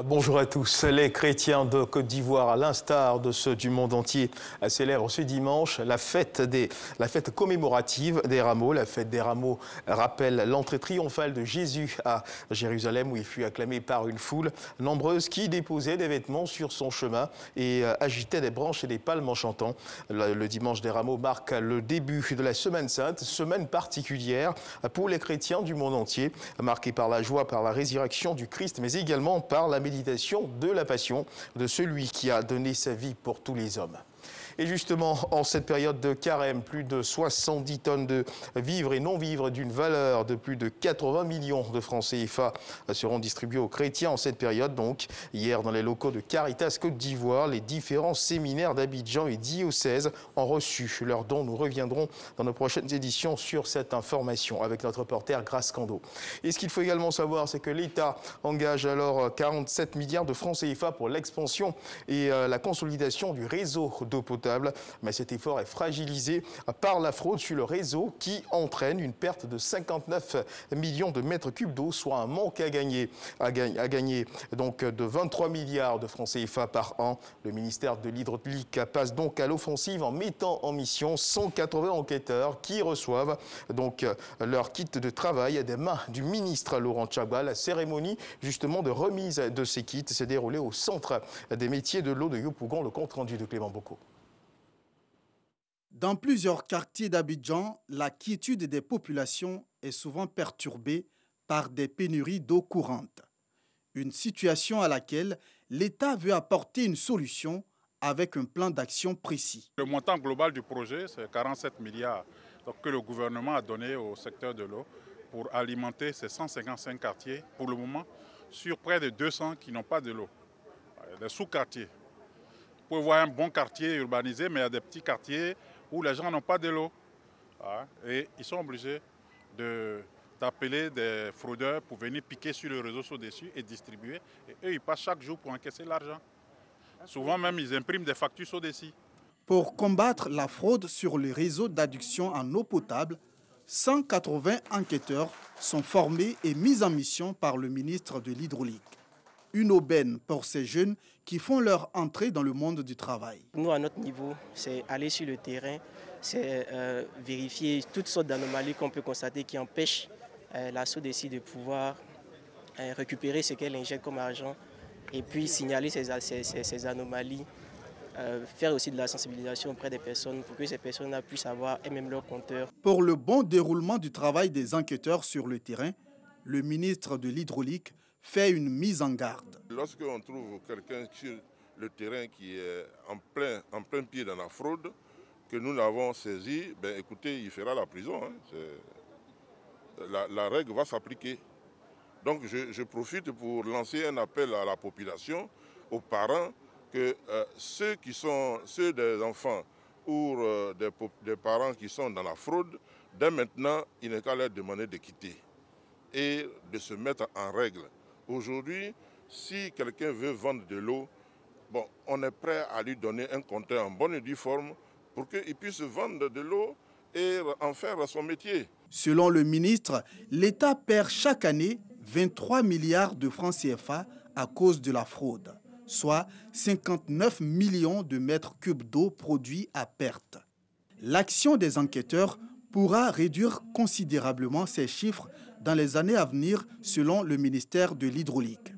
Bonjour à tous. Les chrétiens de Côte d'Ivoire, à l'instar de ceux du monde entier, célèbrent ce dimanche la fête commémorative des Rameaux. La fête des Rameaux rappelle l'entrée triomphale de Jésus à Jérusalem, où il fut acclamé par une foule nombreuse qui déposait des vêtements sur son chemin et agitait des branches et des palmes en chantant. Le dimanche des Rameaux marque le début de la Semaine Sainte, semaine particulière pour les chrétiens du monde entier, marquée par la joie, par la résurrection du Christ, mais également par la méditation de la passion de celui qui a donné sa vie pour tous les hommes. Et justement, en cette période de carême, plus de 70 tonnes de vivres et non-vivres d'une valeur de plus de 80 millions de francs CFA seront distribués aux chrétiens en cette période. Donc, hier, dans les locaux de Caritas Côte d'Ivoire, les différents séminaires d'Abidjan et diocèses ont reçu leurs dons. Nous reviendrons dans nos prochaines éditions sur cette information avec notre reporter Grace Cando. Et ce qu'il faut également savoir, c'est que l'État engage alors 47 milliards de francs CFA pour l'expansion et la consolidation du réseau d'eau potable. Mais cet effort est fragilisé par la fraude sur le réseau qui entraîne une perte de 59 millions de mètres cubes d'eau, soit un manque à gagner donc de 23 milliards de francs CFA par an. Le ministère de l'Hydraulique passe donc à l'offensive en mettant en mission 180 enquêteurs qui reçoivent donc leur kit de travail des mains du ministre Laurent Gbagbo. La cérémonie justement de remise de ces kits s'est déroulée au centre des métiers de l'eau de Yopougon. Le compte rendu de Clément Bocco. Dans plusieurs quartiers d'Abidjan, la quiétude des populations est souvent perturbée par des pénuries d'eau courante. Une situation à laquelle l'État veut apporter une solution avec un plan d'action précis. Le montant global du projet, c'est 47 milliards que le gouvernement a donné au secteur de l'eau pour alimenter ces 155 quartiers, pour le moment, sur près de 200 qui n'ont pas de l'eau. Des sous-quartiers. Vous pouvez voir un bon quartier urbanisé, mais il y a des petits quartiers où les gens n'ont pas de l'eau. Et ils sont obligés d'appeler des fraudeurs pour venir piquer sur le réseau SODECU et distribuer. Et eux, ils passent chaque jour pour encaisser l'argent. Souvent même, ils impriment des factures SODECU. Pour combattre la fraude sur les réseaux d'adduction en eau potable, 180 enquêteurs sont formés et mis en mission par le ministre de l'Hydraulique. Une aubaine pour ces jeunes qui font leur entrée dans le monde du travail. Nous, à notre niveau, c'est aller sur le terrain, c'est vérifier toutes sortes d'anomalies qu'on peut constater qui empêchent la SODECU de pouvoir récupérer ce qu'elle injecte comme argent et puis signaler ces anomalies, faire aussi de la sensibilisation auprès des personnes pour que ces personnes puissent avoir elles-mêmes leur compteur. Pour le bon déroulement du travail des enquêteurs sur le terrain, le ministre de l'Hydraulique fait une mise en garde. Lorsqu'on trouve quelqu'un sur le terrain qui est en plein pied dans la fraude, que nous l'avons saisi, écoutez, il fera la prison. La règle va s'appliquer. Donc je profite pour lancer un appel à la population, aux parents, que ceux des enfants ou des parents qui sont dans la fraude, dès maintenant, il n'est qu'à leur demander de quitter et de se mettre en règle. Aujourd'hui, si quelqu'un veut vendre de l'eau, on est prêt à lui donner un compteur en bonne et due forme pour qu'il puisse vendre de l'eau et en faire son métier. Selon le ministre, l'État perd chaque année 23 milliards de francs CFA à cause de la fraude, soit 59 millions de mètres cubes d'eau produits à perte. L'action des enquêteurs pourra réduire considérablement ces chiffres dans les années à venir, selon le ministère de l'Hydraulique.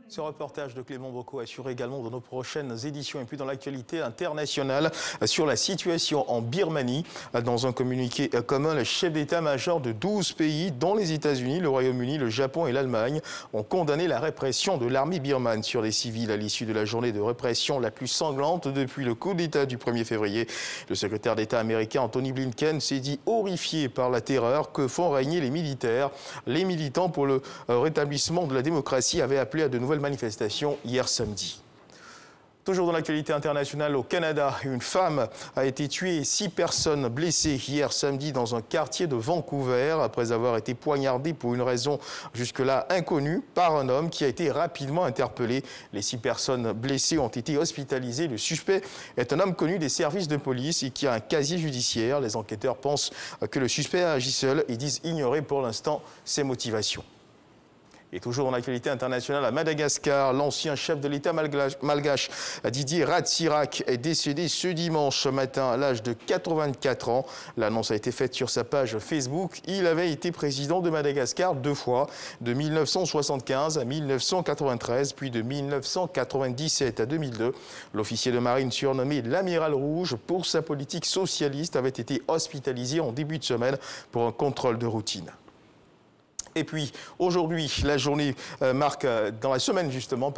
Ce reportage de Clément Bocco assure également dans nos prochaines éditions et puis dans l'actualité internationale sur la situation en Birmanie. Dans un communiqué commun, le chef d'état-major de 12 pays, dont les États-Unis, le Royaume-Uni, le Japon et l'Allemagne, ont condamné la répression de l'armée birmane sur les civils à l'issue de la journée de répression la plus sanglante depuis le coup d'État du 1er février. Le secrétaire d'État américain Anthony Blinken s'est dit horrifié par la terreur que font régner les militaires. Les militants pour le rétablissement de la démocratie avaient appelé à de nouvelles manifestations hier samedi. Toujours dans l'actualité internationale, au Canada, une femme a été tuée et 6 personnes blessées hier samedi dans un quartier de Vancouver après avoir été poignardée pour une raison jusque-là inconnue par un homme qui a été rapidement interpellé. Les 6 personnes blessées ont été hospitalisées. Le suspect est un homme connu des services de police et qui a un casier judiciaire. Les enquêteurs pensent que le suspect a agi seul et disent ignorer pour l'instant ses motivations. Et toujours dans l'actualité internationale, à Madagascar, l'ancien chef de l'État malgache Didier Ratsiraka est décédé ce dimanche matin à l'âge de 84 ans. L'annonce a été faite sur sa page Facebook. Il avait été président de Madagascar 2 fois, de 1975 à 1993, puis de 1997 à 2002. L'officier de marine surnommé l'Amiral Rouge pour sa politique socialiste avait été hospitalisé en début de semaine pour un contrôle de routine. Et puis, aujourd'hui, la journée marque, dans la semaine justement,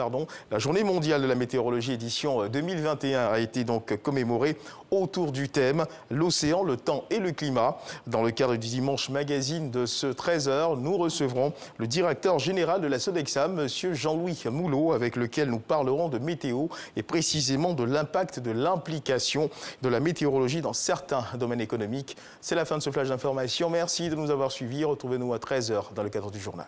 la journée mondiale de la météorologie édition 2021 a été donc commémorée autour du thème « L'océan, le temps et le climat ». Dans le cadre du Dimanche Magazine de ce 13h, nous recevrons le directeur général de la Sodexam, M. Jean-Louis Moulot, avec lequel nous parlerons de météo et précisément de l'impact de l'implication de la météorologie dans certains domaines économiques. C'est la fin de ce flash d'information. Merci de nous avoir suivis. Retrouvez-nous à 13h dans le cadre du journal.